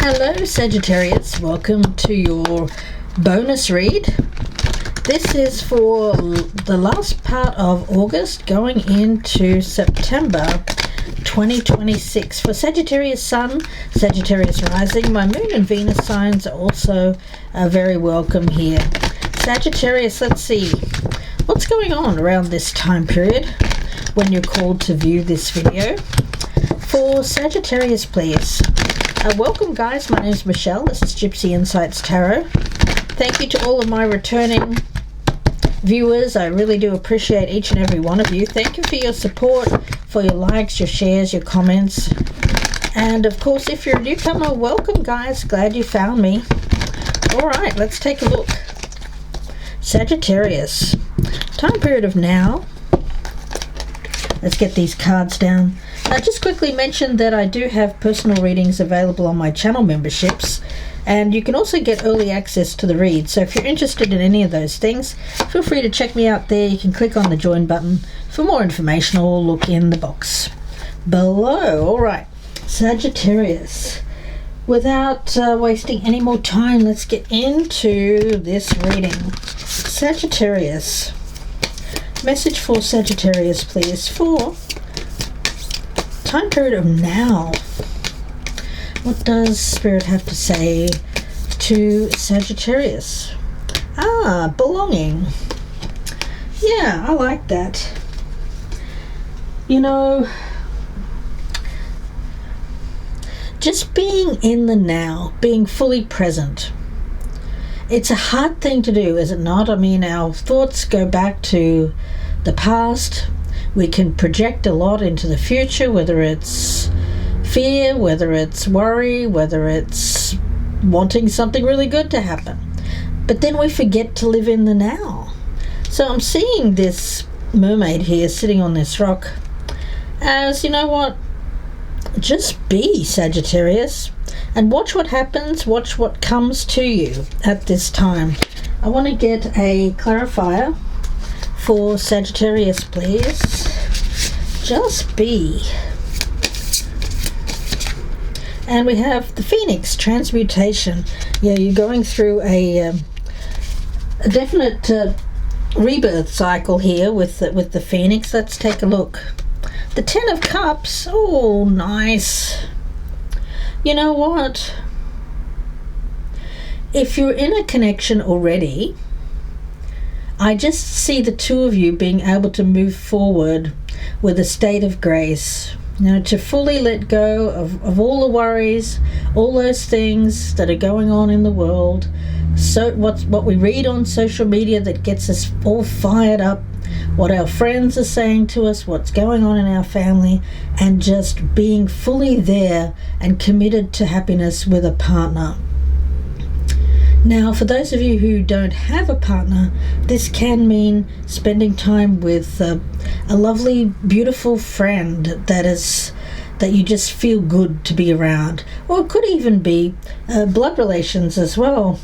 Hello Sagittarius, welcome to your bonus read. This is for the last part of August going into September 2026 for Sagittarius Sun, Sagittarius Rising. My Moon and Venus signs are also very welcome here. Sagittarius, let's see what's going on around this time period when you're called to view this video. For Sagittarius, please. Welcome guys, my name is Michelle, this is Gypsy Insights Tarot. Thank you to all of my returning viewers. I really do appreciate each and every one of you. Thank you for your support, for your likes, your shares, your comments. And of course, if you're a newcomer, welcome guys, glad you found me. Alright, let's take a look. Sagittarius, time period of now. Let's get these cards down. I just quickly mentioned that I do have personal readings available on my channel memberships, and you can also get early access to the read. So if you're interested in any of those things, feel free to check me out there. You can click on the join button for more information or look in the box below. Alright, Sagittarius, without wasting any more time, let's get into this reading. Sagittarius, message for Sagittarius please for time period of now. What does Spirit have to say to Sagittarius? Belonging. Yeah, I like that. You know, just being in the now, being fully present. It's a hard thing to do, is it not? I mean, our thoughts go back to the past. We can project a lot into the future, whether it's fear, whether it's worry, whether it's wanting something really good to happen. But then we forget to live in the now. So I'm seeing this mermaid here sitting on this rock as, you know what, just be, Sagittarius, and watch what happens, watch what comes to you at this time. I want to get a clarifier for Sagittarius, please. Just be. And we have the Phoenix, transmutation. Yeah, you're going through a definite rebirth cycle here with the Phoenix. Let's take a look. The Ten of Cups. Oh, nice. You know what? If you're in a connection already, I just see the two of you being able to move forward with a state of grace. You know, to fully let go of all the worries, all those things that are going on in the world. So what we read on social media that gets us all fired up, what our friends are saying to us, what's going on in our family, and just being fully there and committed to happiness with a partner. Now, for those of you who don't have a partner, this can mean spending time with a lovely, beautiful friend that you just feel good to be around. Or it could even be blood relations as well.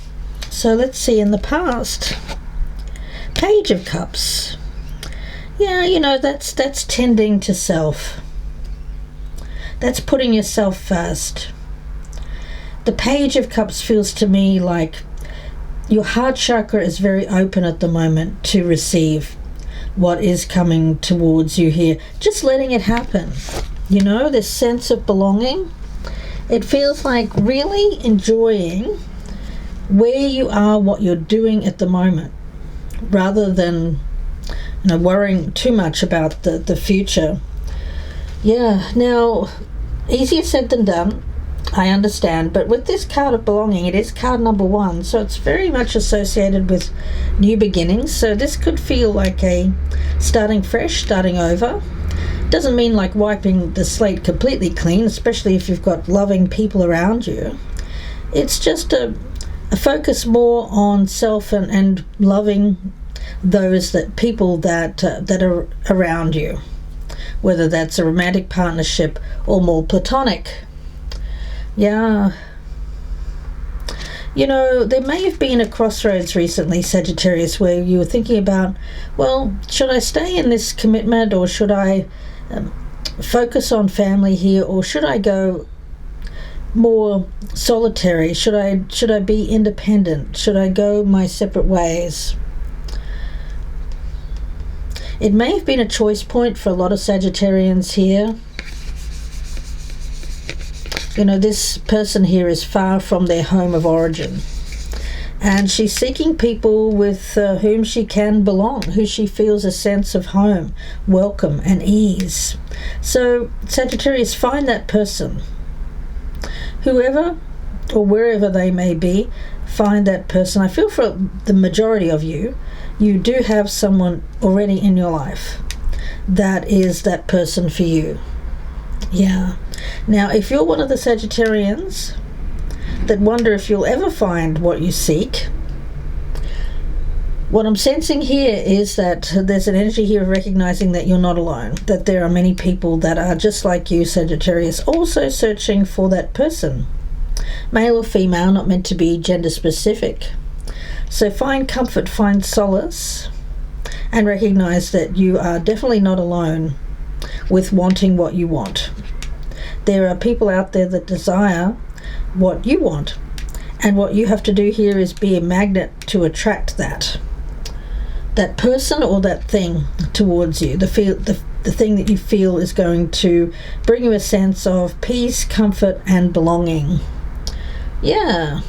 So let's see, in the past, Page of Cups. Yeah, you know, that's tending to self. That's putting yourself first. The Page of Cups feels to me like your heart chakra is very open at the moment to receive what is coming towards you here. Just letting it happen. You know, this sense of belonging. It feels like really enjoying where you are, what you're doing at the moment, rather than, you know, worrying too much about the future. Yeah, now, easier said than done, I understand, but with this card of belonging, it is card number 1, so it's very much associated with new beginnings. So this could feel like a starting fresh, starting over. Doesn't mean like wiping the slate completely clean, especially if you've got loving people around you. It's just a focus more on self and loving those people that are around you, whether that's a romantic partnership or more platonic. Yeah. You know, there may have been a crossroads recently, Sagittarius, where you were thinking about, well, should I stay in this commitment, or should I focus on family here, or should I go more solitary? Should I be independent? Should I go my separate ways? It may have been a choice point for a lot of Sagittarians here. You know, this person here is far from their home of origin. And she's seeking people with whom she can belong, who she feels a sense of home, welcome and ease. So, Sagittarius, find that person. Whoever or wherever they may be, find that person. I feel for the majority of you, you do have someone already in your life that is that person for you. Yeah. Now, if you're one of the Sagittarians that wonder if you'll ever find what you seek, what I'm sensing here is that there's an energy here of recognizing that you're not alone, that there are many people that are just like you, Sagittarius, also searching for that person. Male or female, not meant to be gender specific. So find comfort, find solace, and recognize that you are definitely not alone with wanting what you want. There are people out there that desire what you want, and what you have to do here is be a magnet to attract that person or that thing towards you, the thing that you feel is going to bring you a sense of peace, comfort, and belonging. Yeah.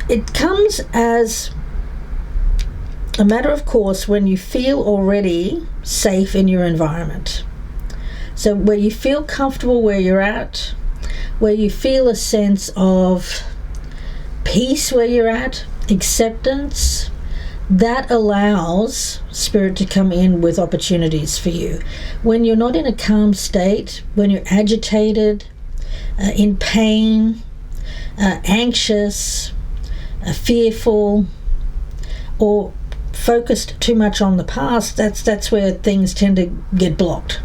It comes as a matter of course when you feel already safe in your environment. So where you feel comfortable where you're at, where you feel a sense of peace where you're at, acceptance, that allows Spirit to come in with opportunities for you. When you're not in a calm state, when you're agitated, in pain, anxious, fearful, or focused too much on the past, that's where things tend to get blocked.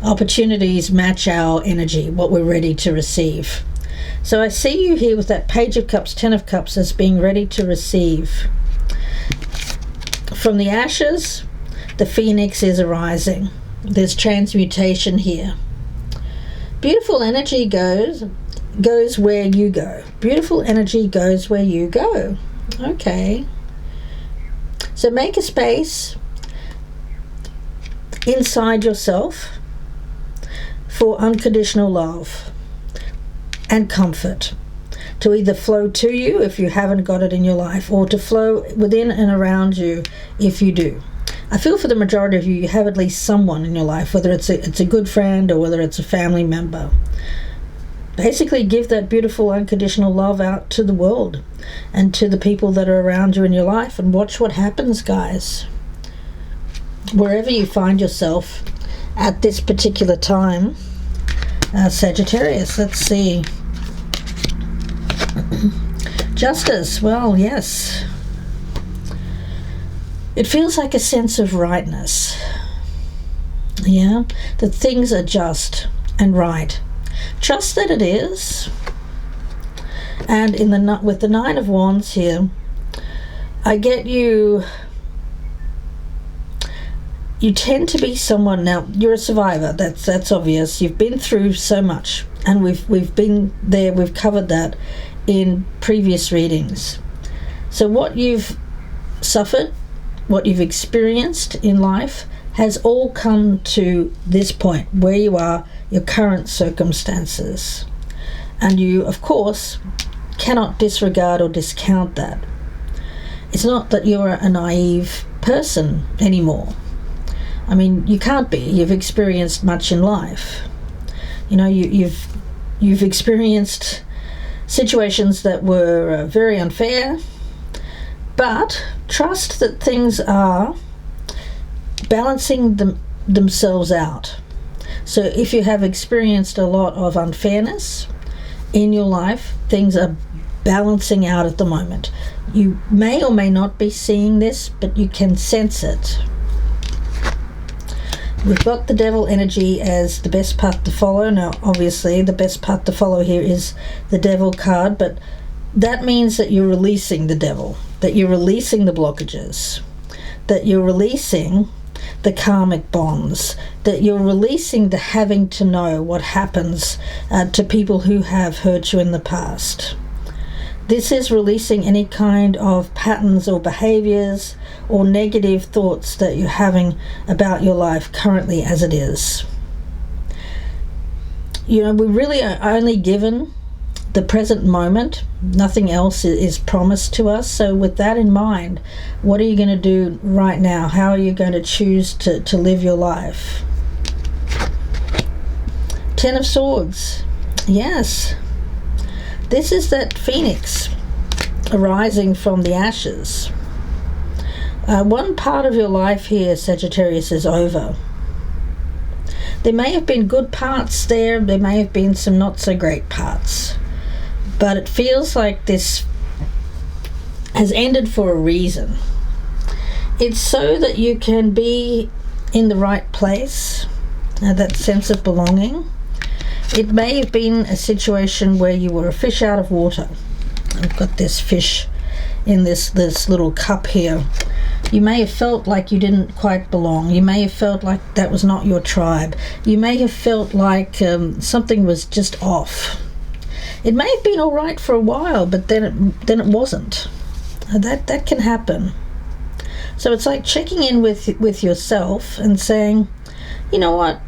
Opportunities match our energy, what we're ready to receive. So I see you here with that Page of Cups, Ten of Cups, as being ready to receive. From the ashes, the phoenix is arising. There's transmutation here. Beautiful energy goes where you go. Beautiful energy goes where you go. Okay. So make a space inside yourself for unconditional love and comfort to either flow to you if you haven't got it in your life, or to flow within and around you if you do. I feel for the majority of you, you have at least someone in your life, whether it's a good friend or whether it's a family member. Basically give that beautiful unconditional love out to the world and to the people that are around you in your life, and watch what happens, guys. Wherever you find yourself at this particular time, Sagittarius, let's see. Justice, well, yes. It feels like a sense of rightness. Yeah, that things are just and right. Trust that it is. And with the Nine of Wands here, I get you tend to be someone, now you're a survivor, that's obvious. You've been through so much, and we've been there, we've covered that in previous readings. So what you've suffered, what you've experienced in life, has all come to this point where you are, your current circumstances. And you, of course, cannot disregard or discount that. It's not that you're a naive person anymore. I mean, you can't be. You've experienced much in life. You know, you've experienced situations that were very unfair, but trust that things are balancing themselves out. So if you have experienced a lot of unfairness in your life, things are balancing out at the moment. You may or may not be seeing this, but you can sense it. We've got the Devil energy as the best path to follow. Now, obviously, the best path to follow here is the Devil card, but that means that you're releasing the Devil, that you're releasing the blockages, that you're releasing the karmic bonds, that you're releasing the having to know what happens to people who have hurt you in the past. This is releasing any kind of patterns or behaviors or negative thoughts that you're having about your life currently as it is. You know, we really are only given the present moment. Nothing else is promised to us. So with that in mind, what are you going to do right now? How are you going to choose to live your life? Ten of Swords. Yes. This is that phoenix arising from the ashes. One part of your life here, Sagittarius, is over. There may have been good parts there. There may have been some not so great parts. But it feels like this has ended for a reason. It's so that you can be in the right place, that sense of belonging. It may have been a situation where you were a fish out of water. I've got this fish in this little cup here. You may have felt like you didn't quite belong. You may have felt like that was not your tribe. You may have felt like something was just off. It may have been all right for a while, but then it wasn't. That can happen. So it's like checking in with yourself and saying, you know what?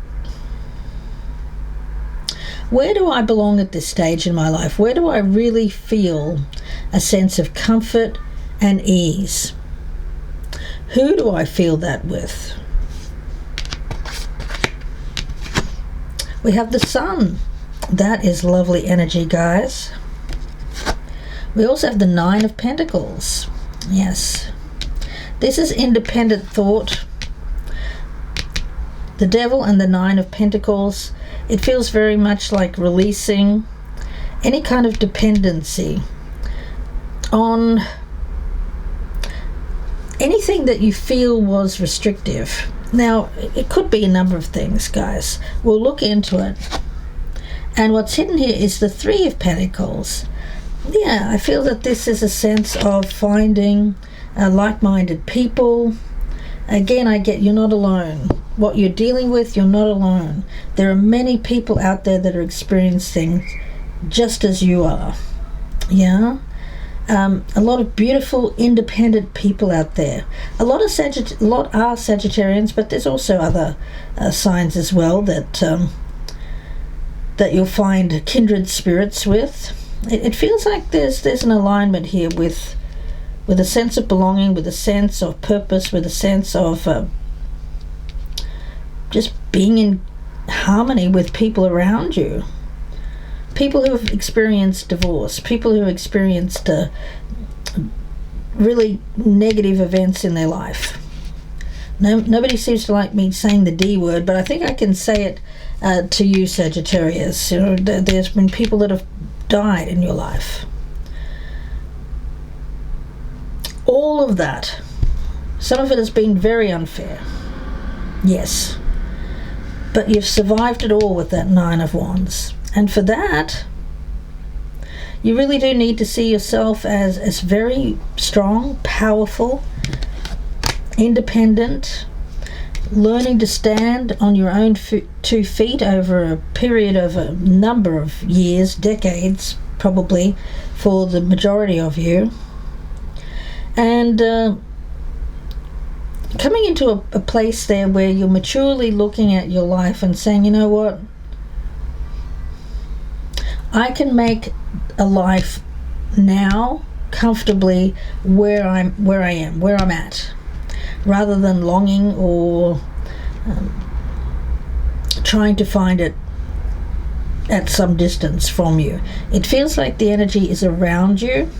Where do I belong at this stage in my life? Where do I really feel a sense of comfort and ease? Who do I feel that with? We have the Sun. That is lovely energy, guys. We also have the Nine of Pentacles. Yes. This is independent thought. The Devil and the Nine of Pentacles. It feels very much like releasing any kind of dependency on anything that you feel was restrictive. Now, it could be a number of things, guys. We'll look into it. And what's hidden here is the Three of Pentacles. Yeah, I feel that this is a sense of finding like-minded people. Again, I get you're not alone. What you're dealing with, you're not alone. There are many people out there that are experiencing just as you are. Yeah? A lot of beautiful, independent people out there. A lot are Sagittarians, but there's also other signs as well that you'll find kindred spirits with. It feels like there's an alignment here with a sense of belonging, with a sense of purpose, with a sense of just being in harmony with people around you. People who have experienced divorce, people who have experienced really negative events in their life. Nobody seems to like me saying the D word, but I think I can say it to you, Sagittarius. You know, there's been people that have died in your life. All of that, some of it has been very unfair. Yes. But you've survived it all with that Nine of Wands. And for that, you really do need to see yourself as very strong, powerful, independent, learning to stand on your own 2 feet over a period of a number of years, decades probably, for the majority of you. And coming into a place there where you're maturely looking at your life and saying, you know what, I can make a life now comfortably where I am, where I'm at, rather than longing or trying to find it at some distance from you. It feels like the energy is around you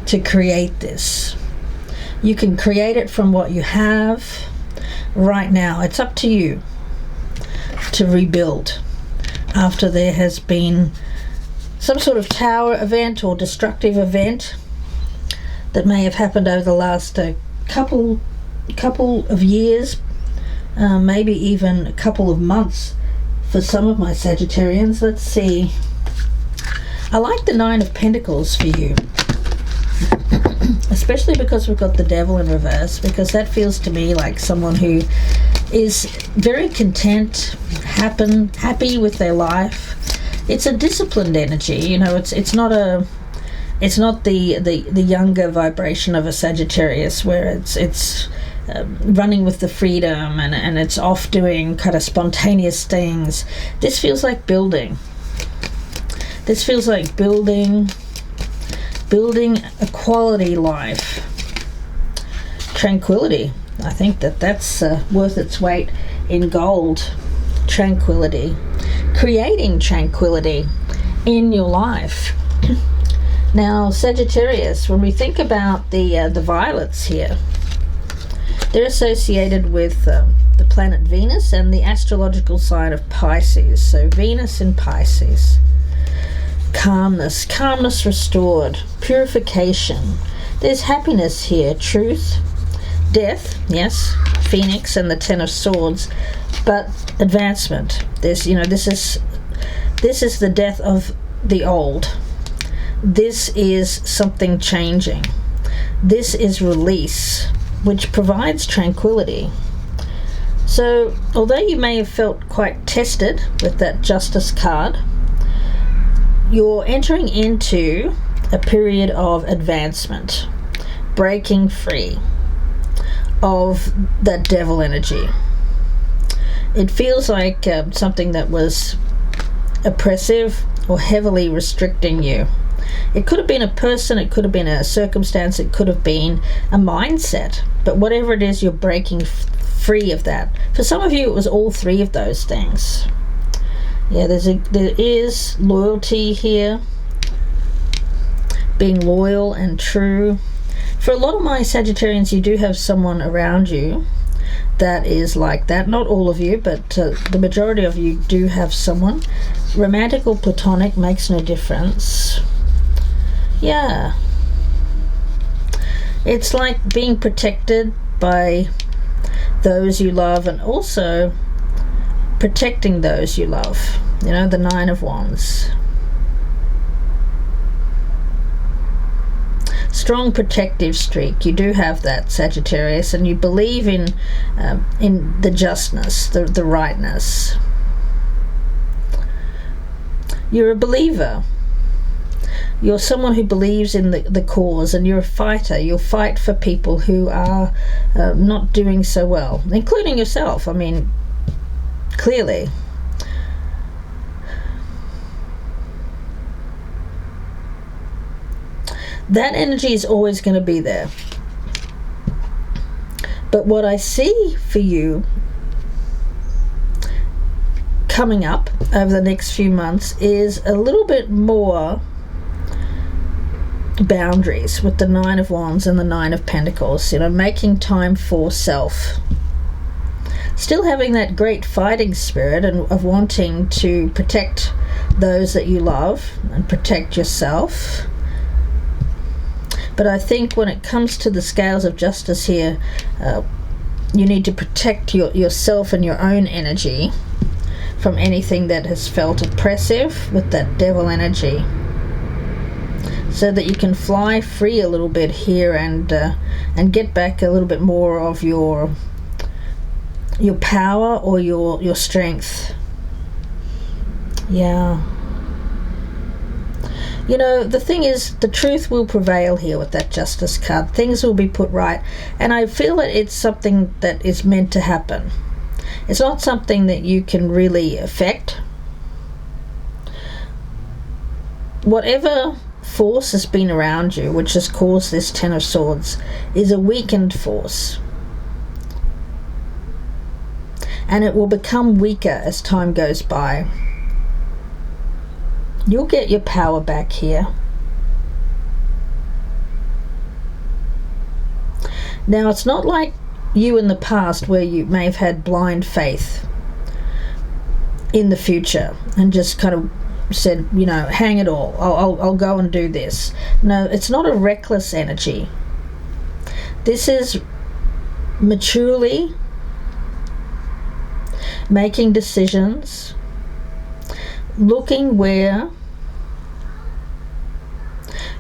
to create this. You can create it from what you have right now. It's up to you to rebuild after there has been some sort of tower event or destructive event that may have happened over the last couple of years, maybe even a couple of months for some of my Sagittarians. Let's see. I like the Nine of Pentacles for you, especially because we've got the Devil in reverse, because that feels to me like someone who is very content, happy with their life. It's a disciplined energy. You know, it's not the younger vibration of a Sagittarius, where it's running with the freedom and it's off doing kind of spontaneous things. This feels like building. This feels like building a quality life. Tranquility. I think that's worth its weight in gold. Tranquility. Creating tranquility in your life. Now, Sagittarius, when we think about the violets here, they're associated with the planet Venus and the astrological sign of Pisces. So Venus in Pisces. Calmness restored, purification. There's happiness here, truth, death, yes, Phoenix and the Ten of Swords, but advancement. This is the death of the old. This is something changing. This is release, which provides tranquility. So, although you may have felt quite tested with that Justice card, you're entering into a period of advancement, breaking free of that devil energy. It feels like something that was oppressive or heavily restricting you. It could have been a person, it could have been a circumstance, it could have been a mindset, but whatever it is, you're breaking free of that. For some of you, it was all three of those things. Yeah, there is loyalty here, being loyal and true. For a lot of my Sagittarians, you do have someone around you that is like that. Not all of you, but the majority of you do have someone. Romantic or platonic makes no difference. Yeah. It's like being protected by those you love and also protecting those you love. You know, the Nine of Wands. Strong protective streak. You do have that, Sagittarius, and you believe in the justness, the rightness. You're a believer. You're someone who believes in the cause, and you're a fighter. You'll fight for people who are not doing so well, including yourself. I mean, clearly. That energy is always going to be there. But what I see for you coming up over the next few months is a little bit more boundaries with the Nine of Wands and the Nine of Pentacles. You know, making time for self. Still having that great fighting spirit and of wanting to protect those that you love and protect yourself. But I think when it comes to the scales of justice here, you need to protect yourself and your own energy from anything that has felt oppressive with that devil energy, so that you can fly free a little bit here and get back a little bit more of your power or your strength. Yeah. You know, the thing is, the truth will prevail here with that Justice card. Things will be put right. And I feel that it's something that is meant to happen. It's not something that you can really affect. Whatever force has been around you, which has caused this Ten of Swords, is a weakened force. And it will become weaker as time goes by. You'll get your power back here. Now, it's not like you in the past where you may have had blind faith in the future and just kind of said, you know, hang it all, I'll go and do this. No, it's not a reckless energy. This is maturely making decisions, looking where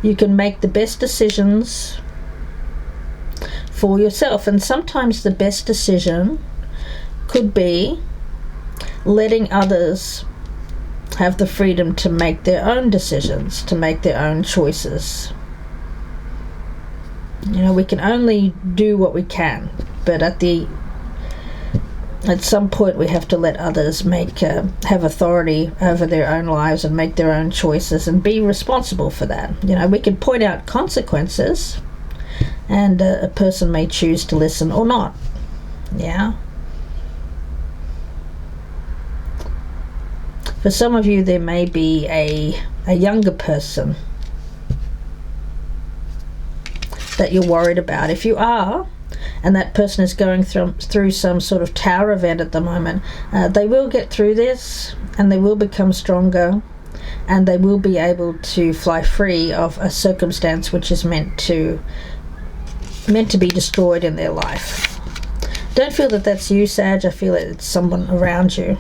you can make the best decisions for yourself. And sometimes the best decision could be letting others have the freedom to make their own decisions, to make their own choices. You know, we can only do what we can, but at some point we have to let others have authority over their own lives and make their own choices and be responsible for that. You know, we can point out consequences, and a person may choose to listen or not. Yeah. For some of you, there may be a younger person that you're worried about. If you are, and that person is going through some sort of tower event at the moment, they will get through this, and they will become stronger, and they will be able to fly free of a circumstance which is meant to be destroyed in their life. Don't feel that that's you, Sag. I feel it's someone around you.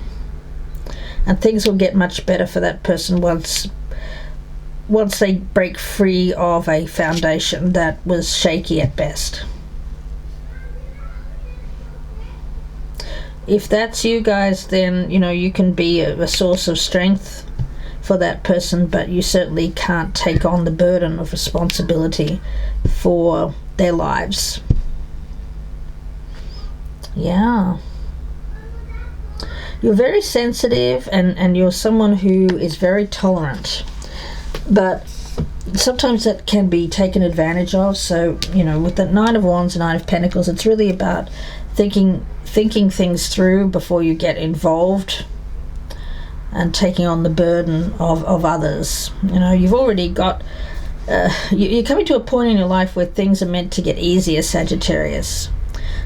And things will get much better for that person once they break free of a foundation that was shaky at best. If that's you guys, then, you know, you can be a source of strength for that person, but you certainly can't take on the burden of responsibility for their lives. Yeah. You're very sensitive, and you're someone who is very tolerant, but sometimes that can be taken advantage of. So, you know, with the Nine of Wands and Nine of Pentacles, it's really about thinking things through before you get involved and taking on the burden of others. You know, you've already got you're coming to a point in your life where things are meant to get easier, Sagittarius.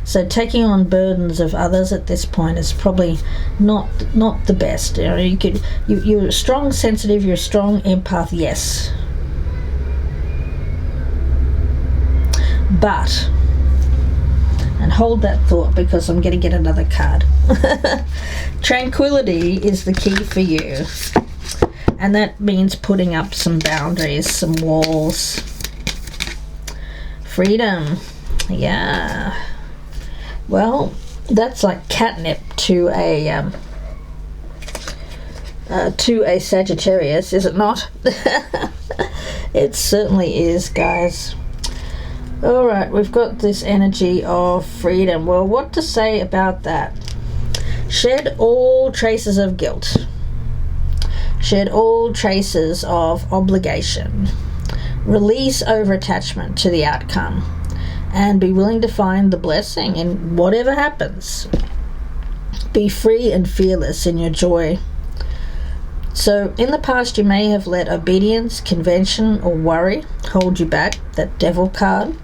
So taking on burdens of others at this point is probably not the best. You know, you're a strong sensitive, you're a strong empath, yes. But, and hold that thought because I'm going to get another card. Tranquility is the key for you. And that means putting up some boundaries, some walls. Freedom. Yeah. Well, that's like catnip to a Sagittarius, is it not? It certainly is, guys. Alright, we've got this energy of freedom. Well, what to say about that? Shed all traces of guilt. Shed all traces of obligation. Release over-attachment to the outcome. And be willing to find the blessing in whatever happens. Be free and fearless in your joy. So, in the past, you may have let obedience, convention, or worry hold you back, that Devil card,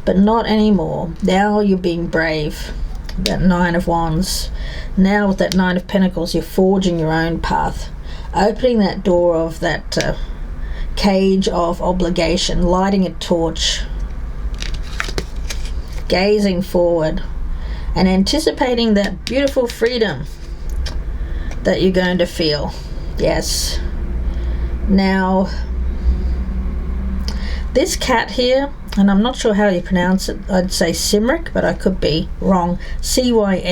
but not anymore. Now you're being brave, that Nine of Wands. Now with that Nine of Pentacles, you're forging your own path, opening that door of that cage of obligation, lighting a torch, gazing forward and anticipating that beautiful freedom that you're going to feel. Yes. Now, this cat here, and I'm not sure how you pronounce it, I'd say Cymric, but I could be wrong. Cymric.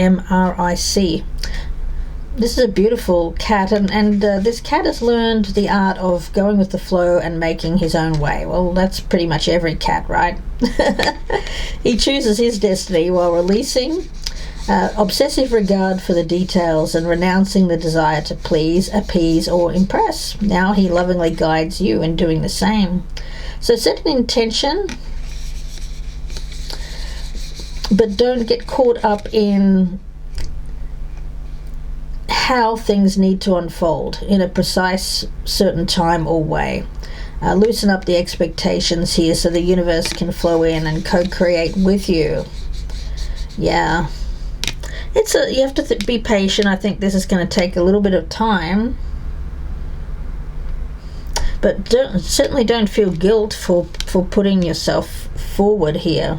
This is a beautiful cat, and this cat has learned the art of going with the flow and making his own way. Well, that's pretty much every cat, right? He chooses his destiny while releasing obsessive regard for the details and renouncing the desire to please, appease, or impress. Now he lovingly guides you in doing the same. So set an intention, but don't get caught up in how things need to unfold in a precise certain time or way. Loosen up the expectations here so the universe can flow in and co-create with you. Yeah, you have to be patient. I think this is going to take a little bit of time, but certainly don't feel guilt for putting yourself forward here.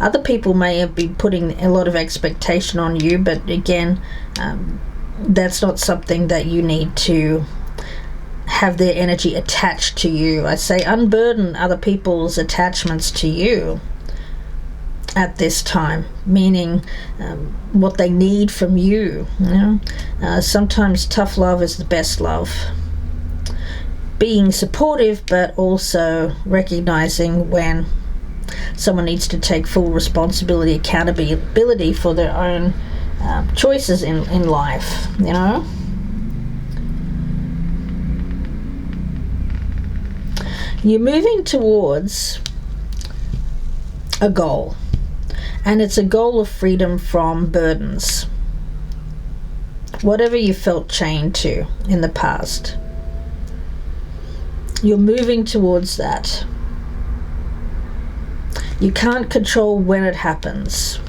Other people may have been putting a lot of expectation on you, but again, that's not something that you need to have their energy attached to you. I say unburden other people's attachments to you. at this time, meaning what they need from you. Sometimes tough love is the best love. Being supportive, but also recognizing when someone needs to take full responsibility, accountability for their own choices in life. You're moving towards a goal, and it's a goal of freedom from burdens, whatever you felt chained to in the past. You're moving towards that. You can't control when it happens.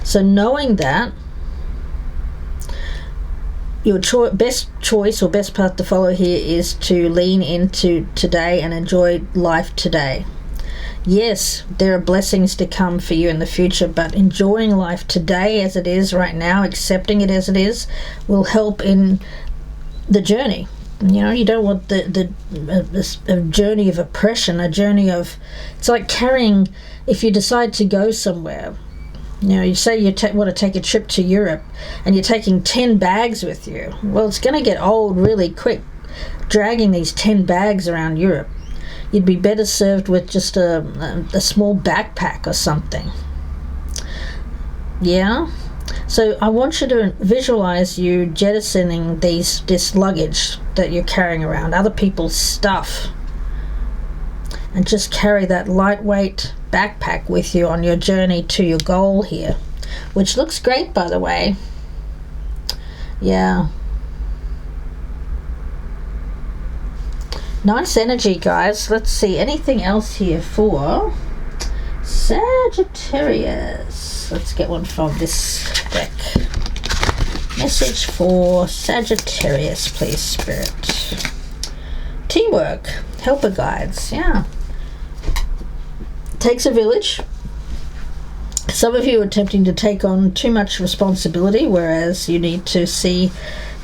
So knowing that, your best choice or best path to follow here is to lean into today and enjoy life today. Yes, there are blessings to come for you in the future, but enjoying life today as it is right now, accepting it as it is, will help in the journey. You don't want a journey of oppression, a journey of... It's like carrying... If you decide to go somewhere, you say you want to take a trip to Europe and you're taking 10 bags with you. Well, it's going to get old really quick, dragging these 10 bags around Europe. You'd be better served with just a small backpack or something. Yeah? So I want you to visualize you jettisoning this luggage that you're carrying around, other people's stuff, and just carry that lightweight backpack with you on your journey to your goal here, which looks great, by the way. Yeah. Nice energy, guys. Let's see. Anything else here for Sagittarius? Let's get one from this deck. Message for Sagittarius, please, Spirit. Teamwork. Helper guides. Yeah. Takes a village. Some of you are attempting to take on too much responsibility, whereas you need to see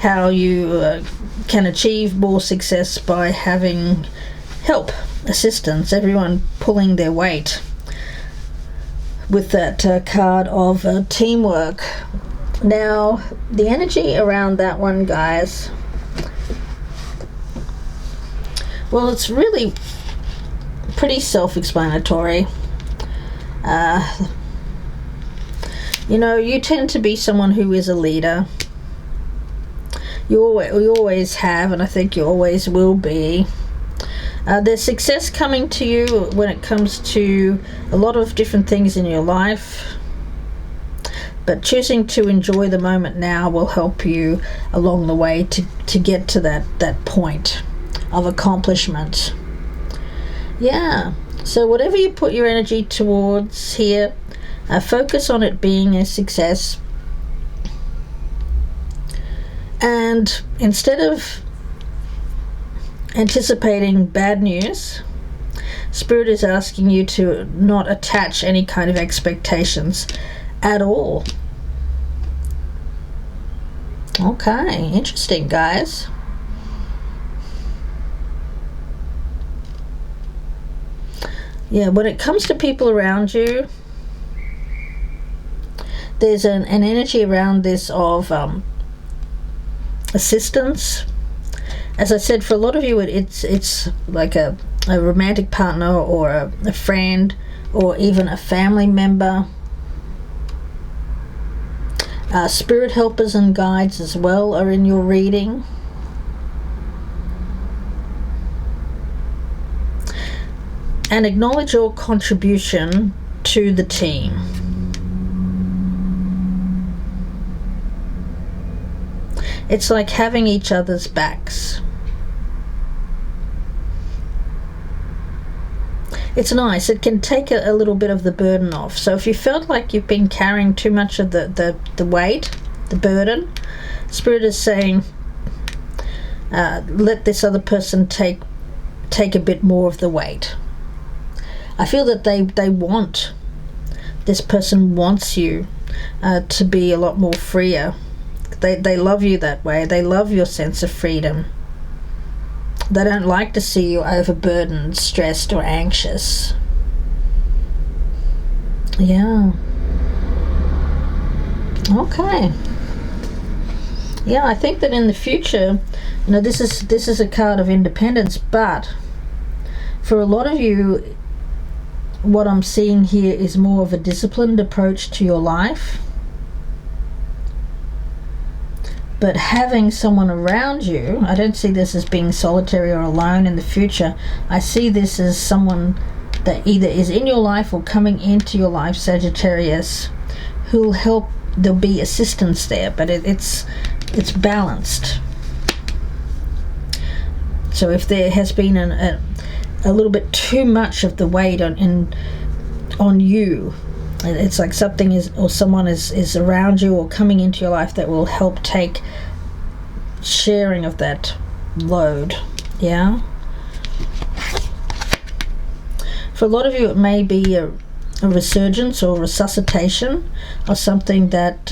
how you can achieve more success by having help, assistance, everyone pulling their weight. With that card of teamwork. Now, the energy around that one, guys, well, it's really pretty self-explanatory. You tend to be someone who is a leader. You always have, and I think you always will be. There's success coming to you when it comes to a lot of different things in your life, but choosing to enjoy the moment now will help you along the way to get to that point of accomplishment. Yeah, so whatever you put your energy towards here, focus on it being a success. And instead of anticipating bad news, Spirit is asking you to not attach any kind of expectations at all. Okay, interesting, guys. Yeah, when it comes to people around you, there's an energy around this of assistance. As I said, for a lot of you, it's like a romantic partner or a friend or even a family member. Spirit helpers and guides as well are in your reading. And acknowledge your contribution to the team. It's like having each other's backs. It's nice. It can take a little bit of the burden off. So if you felt like you've been carrying too much of the weight, the burden, Spirit is saying, let this other person take a bit more of the weight. I feel that this person wants you to be a lot more freer. They love you that way. They love your sense of freedom. They don't like to see you overburdened, stressed, or anxious. Yeah. Okay. Yeah, I think that in the future, this is a card of independence, but for a lot of you, what I'm seeing here is more of a disciplined approach to your life. But having someone around you, I don't see this as being solitary or alone in the future. I see this as someone that either is in your life or coming into your life, Sagittarius, who'll help. There'll be assistance there, but it's balanced. So if there has been a little bit too much of the weight on you, it's like something is, or someone is around you or coming into your life that will help take sharing of that load. Yeah. For a lot of you, it may be a resurgence or resuscitation of something that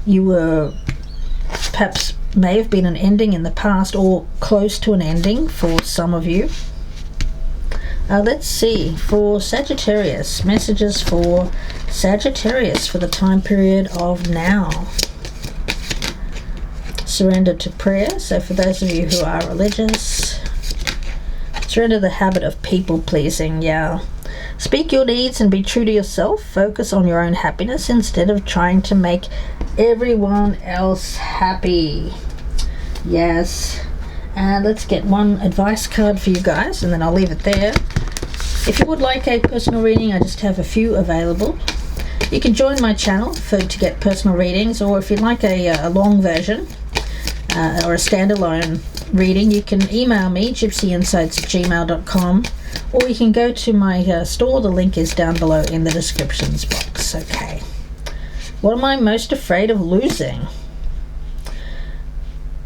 you were perhaps may have been an ending in the past or close to an ending for some of you. Let's see, for Sagittarius, messages for Sagittarius for the time period of now. Surrender to prayer. So for those of you who are religious, surrender the habit of people pleasing. Yeah. Speak your needs and be true to yourself. Focus on your own happiness instead of trying to make everyone else happy. Yes. And let's get one advice card for you guys, and then I'll leave it there. If you would like a personal reading, I just have a few available. You can join my channel to get personal readings, or if you'd like a long version or a standalone reading, you can email me, gypsyinsights@gmail.com, or you can go to my store. The link is down below in the descriptions box. Okay. What am I most afraid of losing?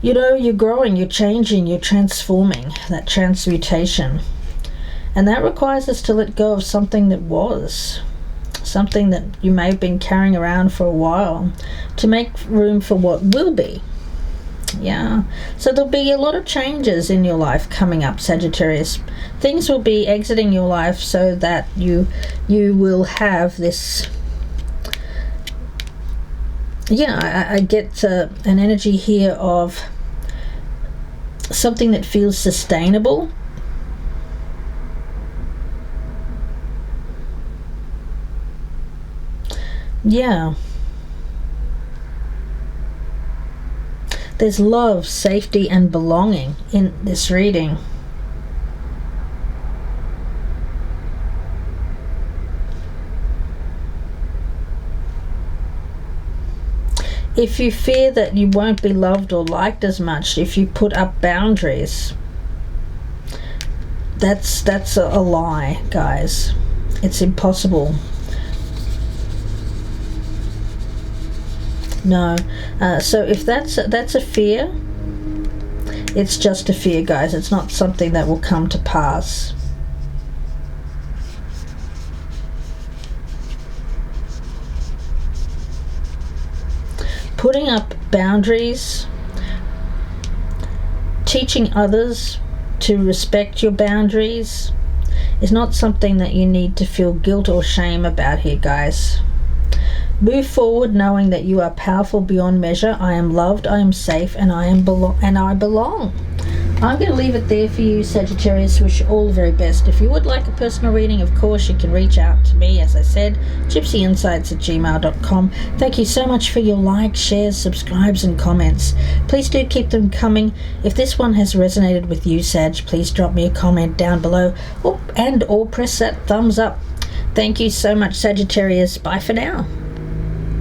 You're growing, you're changing, you're transforming, that transmutation. And that requires us to let go of something that was, something that you may have been carrying around for a while, to make room for what will be. Yeah. So there'll be a lot of changes in your life coming up, Sagittarius. Things will be exiting your life so that you will have this. Yeah, I get an energy here of something that feels sustainable. Yeah. There's love, safety, and belonging in this reading. If you fear that you won't be loved or liked as much if you put up boundaries, that's a lie, guys. It's impossible. No. So if that's a fear, it's just a fear, guys. It's not something that will come to pass. Putting up boundaries, teaching others to respect your boundaries is not something that you need to feel guilt or shame about here, guys. Move forward knowing that you are powerful beyond measure. I am loved, I am safe, and I belong. I'm going to leave it there for you, Sagittarius. Wish you all the very best. If you would like a personal reading, of course, you can reach out to me, as I said, gypsyinsights@gmail.com. Thank you so much for your likes, shares, subscribes, and comments. Please do keep them coming. If this one has resonated with you, Sag, please drop me a comment down below or press that thumbs up. Thank you so much, Sagittarius. Bye for now.